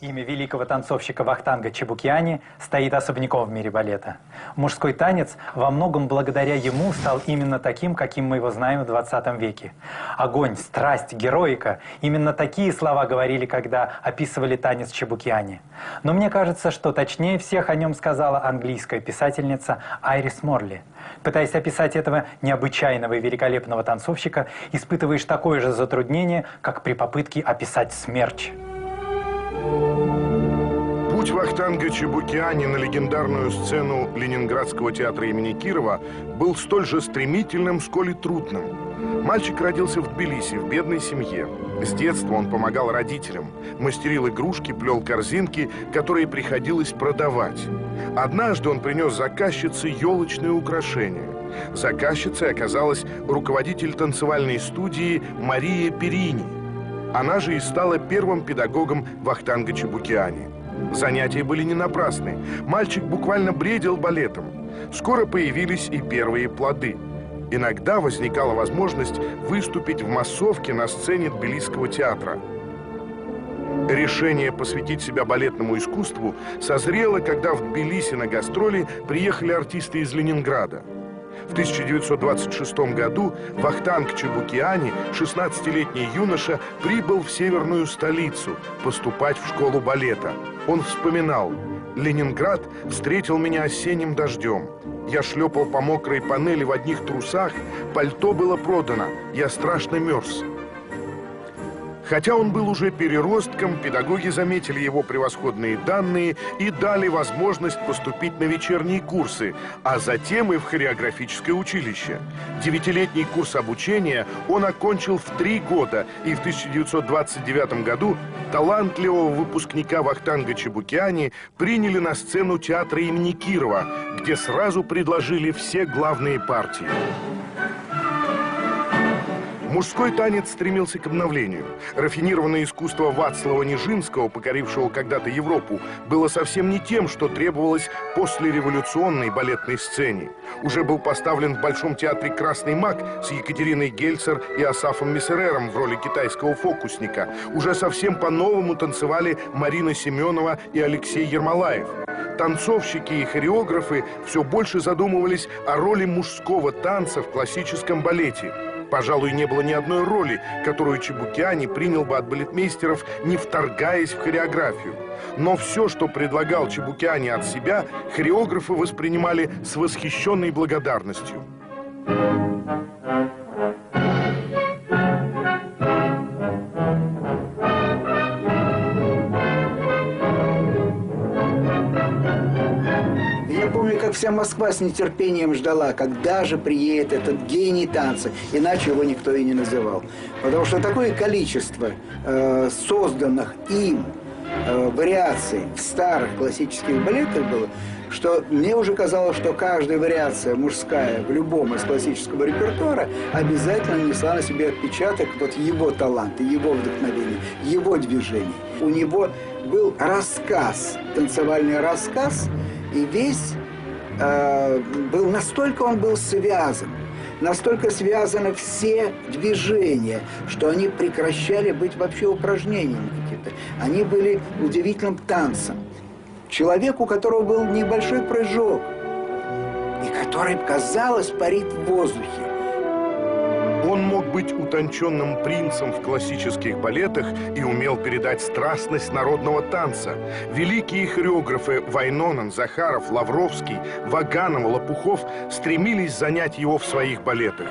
Имя великого танцовщика Вахтанга Чебукиани стоит особняком в мире балета. Мужской танец во многом благодаря ему стал именно таким, каким мы его знаем в 20 веке. Огонь, страсть, героика – именно такие слова говорили, когда описывали танец Чебукиани. Но мне кажется, что точнее всех о нем сказала английская писательница Айрис Морли. Пытаясь описать этого необычайного и великолепного танцовщика, испытываешь такое же затруднение, как при попытке описать смерч. Путь Вахтанга Чебукиани на легендарную сцену Ленинградского театра имени Кирова был столь же стремительным, сколь и трудным. Мальчик родился в Тбилиси, в бедной семье. С детства он помогал родителям, мастерил игрушки, плел корзинки, которые приходилось продавать. Однажды он принес заказчице елочные украшения. Заказчицей оказалась руководитель танцевальной студии Мария Перини. Она же и стала первым педагогом Вахтанга Чебукиани. Занятия были не напрасны. Мальчик буквально бредил балетом. Скоро появились и первые плоды. Иногда возникала возможность выступить в массовке на сцене Тбилисского театра. Решение посвятить себя балетному искусству созрело, когда в Тбилиси на гастроли приехали артисты из Ленинграда. В 1926 году Вахтанг Чебукиани, 16-летний юноша, прибыл в северную столицу поступать в школу балета. Он вспоминал: «Ленинград встретил меня осенним дождем. Я шлепал по мокрой панели в одних трусах, пальто было продано, я страшно мерз». Хотя он был уже переростком, педагоги заметили его превосходные данные и дали возможность поступить на вечерние курсы, а затем и в хореографическое училище. 9-летний курс обучения он окончил в 3 года, и в 1929 году талантливого выпускника Вахтанга Чебукиани приняли на сцену театра имени Кирова, где сразу предложили все главные партии. Мужской танец стремился к обновлению. Рафинированное искусство Вацлава Нижинского, покорившего когда-то Европу, было совсем не тем, что требовалось послереволюционной балетной сцене. Уже был поставлен в Большом театре «Красный маг» с Екатериной Гельцер и Асафом Мессерером в роли китайского фокусника. Уже совсем по-новому танцевали Марина Семенова и Алексей Ермолаев. Танцовщики и хореографы все больше задумывались о роли мужского танца в классическом балете. Пожалуй, не было ни одной роли, которую Чебукиани принял бы от балетмейстеров, не вторгаясь в хореографию. Но все, что предлагал Чебукиани от себя, хореографы воспринимали с восхищенной благодарностью. Как вся Москва с нетерпением ждала, когда же приедет этот гений танца, иначе его никто и не называл. Потому что такое количество созданных им вариаций в старых классических балетах было, что мне уже казалось, что каждая вариация мужская в любом из классического репертуара обязательно несла на себе отпечаток вот его таланта, его вдохновения, его движений. У него был рассказ, танцевальный рассказ, и весь настолько он был связан, настолько связаны все движения, что они прекращали быть вообще упражнениями какими-то. Они были удивительным танцем. Человек, у которого был небольшой прыжок, и который, казалось, парит в воздухе. Он мог быть утонченным принцем в классических балетах и умел передать страстность народного танца. Великие хореографы Вайнонен, Захаров, Лавровский, Ваганов, Лопухов стремились занять его в своих балетах.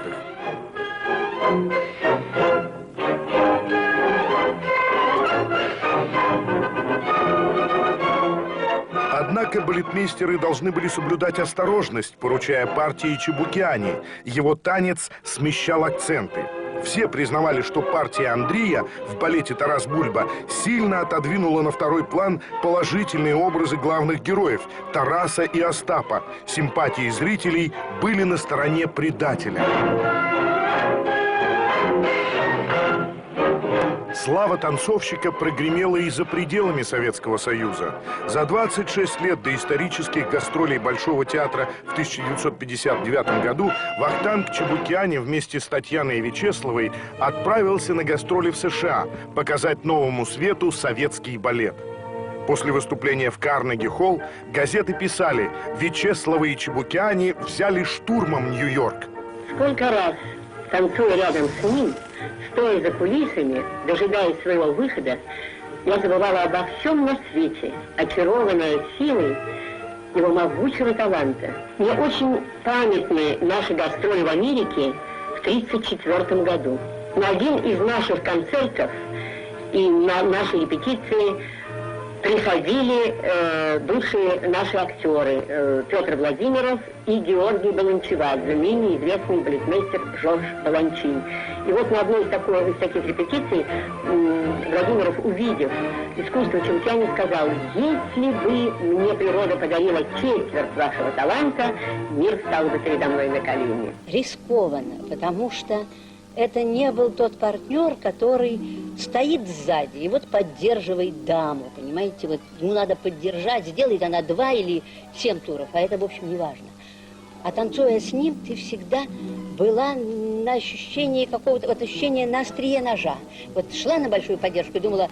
Однако балетмейстеры должны были соблюдать осторожность, поручая партии Чебукиани. Его танец смещал акценты. Все признавали, что партия Андрея в балете «Тарас Бульба» сильно отодвинула на второй план положительные образы главных героев – Тараса и Остапа. Симпатии зрителей были на стороне предателя. Слава танцовщика прогремела и за пределами Советского Союза. За 26 лет до исторических гастролей Большого театра в 1959 году Вахтанг Чебукиани вместе с Татьяной Вячеславой отправился на гастроли в США показать новому свету советский балет. После выступления в Карнеги-холл газеты писали: Вячеслава и Чебукиани взяли штурмом Нью-Йорк. Сколько раз, танцуя рядом с ним, стоя за кулисами, дожидаясь своего выхода, я забывала обо всем на свете, очарованная силой его могучего таланта. Мне очень памятны наши гастроли в Америке в 1934 году. На один из наших концертов и на наши репетиции приходили бывшие наши актеры Петр Владимиров и Георгий Баланчевадзе, ныне известный балетмейстер Жорж Баланчин. И вот на одной из таких репетиций Владимиров, увидев искусство Чебукиани, сказал: «Если бы мне природа подарила четверть вашего таланта, мир стал бы передо мной на колени». Рискованно, потому что это не был тот партнер, который стоит сзади и вот поддерживает даму, понимаете? Вот ему надо поддержать, сделает она 2 или 7 туров, а это, в общем, не важно. А танцуя с ним, ты всегда была на ощущении какого-то, вот ощущение на острие ножа. Вот шла на большую поддержку и думала: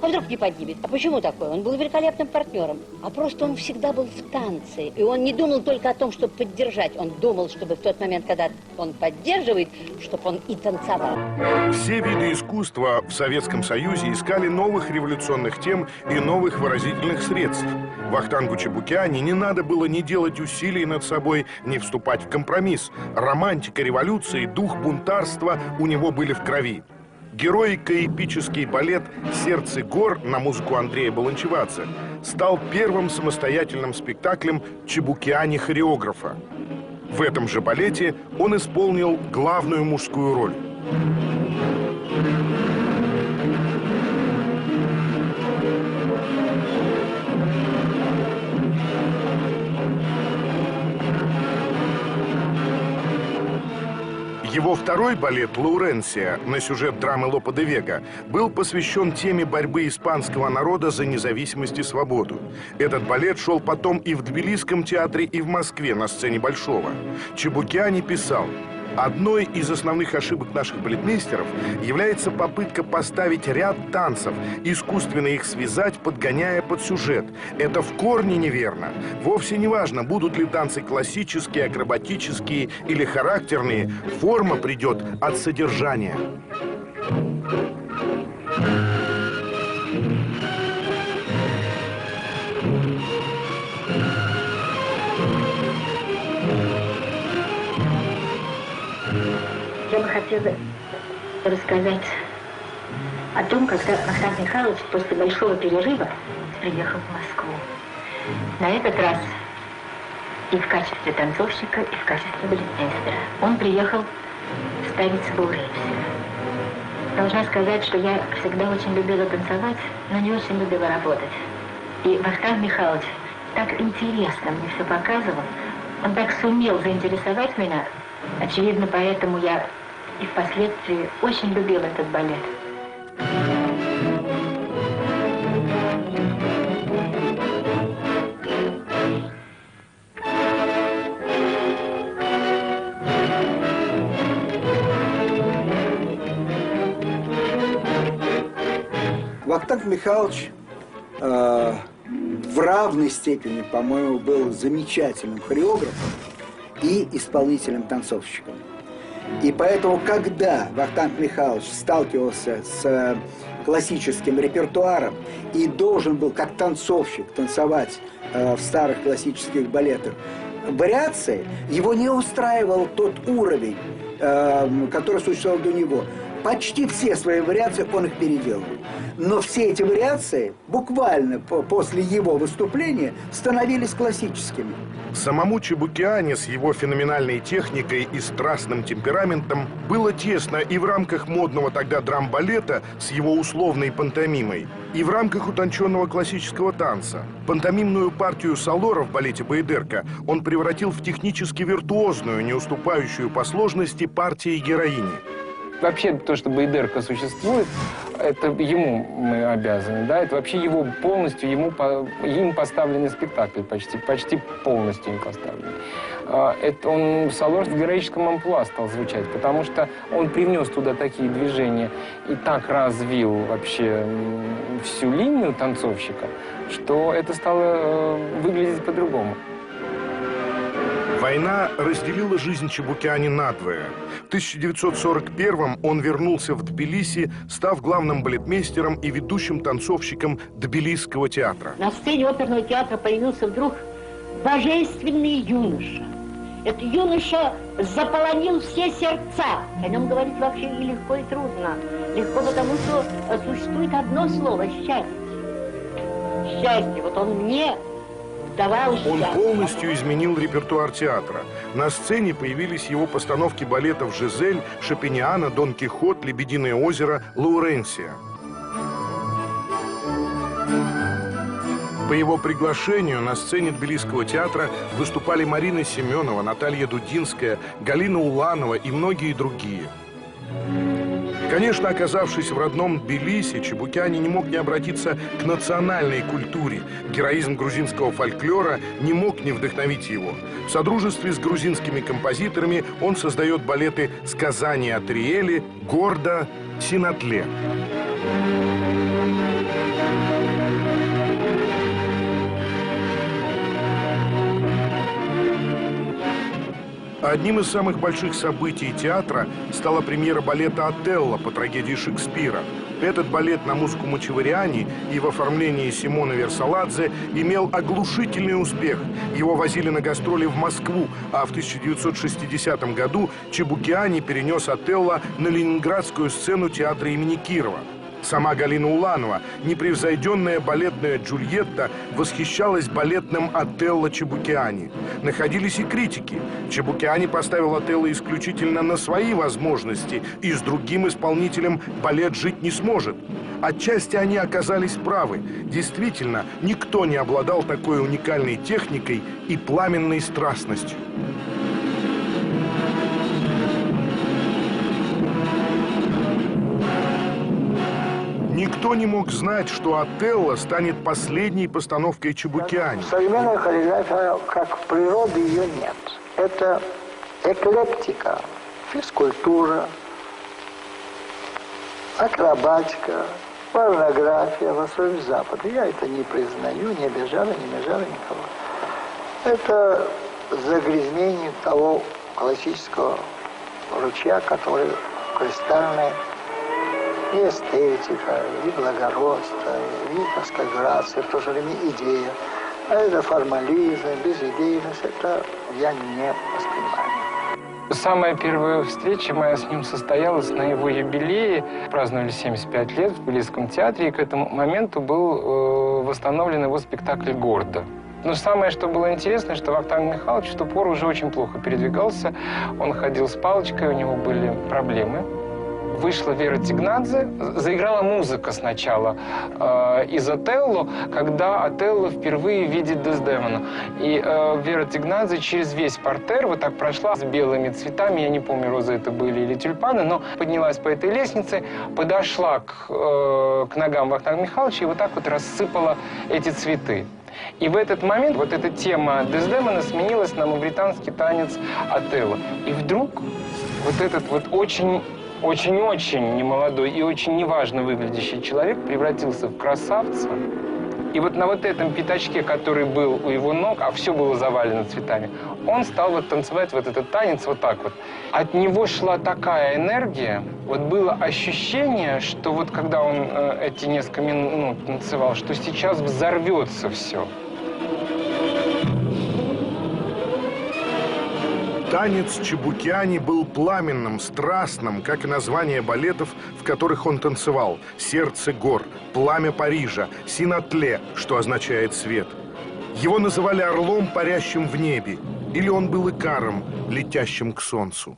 а вдруг не поднимет? А почему такое? Он был великолепным партнером. А просто он всегда был в танце. И он не думал только о том, чтобы поддержать. Он думал, чтобы в тот момент, когда он поддерживает, чтобы он и танцевал. Все виды искусства в Советском Союзе искали новых революционных тем и новых выразительных средств. Вахтангу Чебукиани не надо было ни делать усилий над собой, ни вступать в компромисс. Романтика революции, дух бунтарства у него были в крови. Героико-эпический балет «Сердце гор» на музыку Андрея Баланчевадзе стал первым самостоятельным спектаклем Чебукиани-хореографа. В этом же балете он исполнил главную мужскую роль. Его второй балет «Лауренсия» на сюжет драмы Лопе де Вега был посвящен теме борьбы испанского народа за независимость и свободу. Этот балет шел потом и в Тбилисском театре, и в Москве на сцене Большого. Чебукиани писал: «Одной из основных ошибок наших балетмейстеров является попытка поставить ряд танцев, искусственно их связать, подгоняя под сюжет. Это в корне неверно. Вовсе не важно, будут ли танцы классические, акробатические или характерные, форма придет от содержания». Я бы хотела рассказать о том, когда Вахтанг Михайлович после большого перерыва приехал в Москву. На этот раз и в качестве танцовщика, и в качестве балетмейстера. Он приехал ставить Лауренсию. Должна сказать, что я всегда очень любила танцевать, но не очень любила работать. И Вахтанг Михайлович так интересно мне все показывал, он так сумел заинтересовать меня. Очевидно, поэтому я и впоследствии очень любила этот балет. Вахтанг Михайлович в равной степени, по-моему, был замечательным хореографом и исполнителем-танцовщиком. И поэтому, когда Вахтанг Михайлович сталкивался с классическим репертуаром и должен был, как танцовщик, танцевать в старых классических балетах вариации, его не устраивал тот уровень, который существовал до него. Почти все свои вариации он их переделал. Но все эти вариации буквально после его выступления становились классическими. Самому Чебукиани с его феноменальной техникой и страстным темпераментом было тесно и в рамках модного тогда драм-балета с его условной пантомимой, и в рамках утонченного классического танца. Пантомимную партию Салора в балете «Баядерка» он превратил в технически виртуозную, не уступающую по сложности партии героини. Вообще, то, что Баядерка существует, это ему мы обязаны, да, это вообще его полностью, им поставленный спектакль, почти полностью им поставленный. он Салор в героическом амплуа стал звучать, потому что он привнес туда такие движения и так развил вообще всю линию танцовщика, что это стало выглядеть по-другому. Война разделила жизнь Чебукиани надвое. В 1941-м он вернулся в Тбилиси, став главным балетмейстером и ведущим танцовщиком Тбилисского театра. На сцене оперного театра появился вдруг божественный юноша. Этот юноша заполонил все сердца. О нем говорить вообще и легко, и трудно. Легко, потому что существует одно слово – счастье. Счастье. Вот он мне давал счастье. Он полностью изменил репертуар театра. На сцене появились его постановки балетов «Жизель», «Шопениана», «Дон Кихот», «Лебединое озеро», «Лауренсия». По его приглашению на сцене Тбилисского театра выступали Марина Семенова, Наталья Дудинская, Галина Уланова и многие другие. Конечно, оказавшись в родном Тбилиси, Чебукиани не мог не обратиться к национальной культуре. Героизм грузинского фольклора не мог не вдохновить его. В содружестве с грузинскими композиторами он создает балеты «Сказание о Триэле», «Гордо», «Синатле». Одним из самых больших событий театра стала премьера балета «Отелло» по трагедии Шекспира. Этот балет на музыку Мачавариани и в оформлении Симона Версаладзе имел оглушительный успех. Его возили на гастроли в Москву, а в 1960 году Чебукиани перенес «Отелло» на ленинградскую сцену театра имени Кирова. Сама Галина Уланова, непревзойденная балетная Джульетта, восхищалась балетным «Отелло» Чебукиани. Находились и критики. Чебукиани поставил «Отелло» исключительно на свои возможности, и с другим исполнителем балет жить не сможет. Отчасти они оказались правы. Действительно, никто не обладал такой уникальной техникой и пламенной страстностью. Никто не мог знать, что «Отелло» станет последней постановкой Чебукиани. Современная хореография, как природы, ее нет. Это эклектика, физкультура, акробатика, порнография, Восток и Запад. Я это не признаю, не обижаю, не межаю никого. Это загрязнение того классического ручья, который кристальный. И эстетика, и благородство, и, так сказать, грация, в то же время идея. А это формализм, безидейность, это я не воспринимаю. Самая первая встреча моя с ним состоялась на его юбилее. Праздновали 75 лет в Тбилисском театре, и к этому моменту был восстановлен его спектакль «Гордо». Но самое, что было интересно, что Вахтанг Михайлович в ту пору уже очень плохо передвигался. Он ходил с палочкой, у него были проблемы. Вышла Вера Тигнадзе, заиграла музыка сначала из «Отелло», когда «Отелло» впервые видит Дездемону. И Вера Тигнадзе через весь партер вот так прошла с белыми цветами, я не помню, розы это были или тюльпаны, но поднялась по этой лестнице, подошла к ногам Вахтанга Михайловича и вот так вот рассыпала эти цветы. И в этот момент вот эта тема Дездемона сменилась на мавританский танец «Отелло». И вдруг вот этот вот очень немолодой и очень неважно выглядящий человек превратился в красавца. И вот на вот этом пятачке, который был у его ног, а все было завалено цветами, он стал вот танцевать вот этот танец вот так вот. От него шла такая энергия, вот было ощущение, что вот когда он эти несколько минут танцевал, что сейчас взорвется все. Танец Чебукиани был пламенным, страстным, как и названия балетов, в которых он танцевал. «Сердце гор», «Пламя Парижа», «Синатле», что означает «свет». Его называли орлом, парящим в небе, или он был икаром, летящим к солнцу.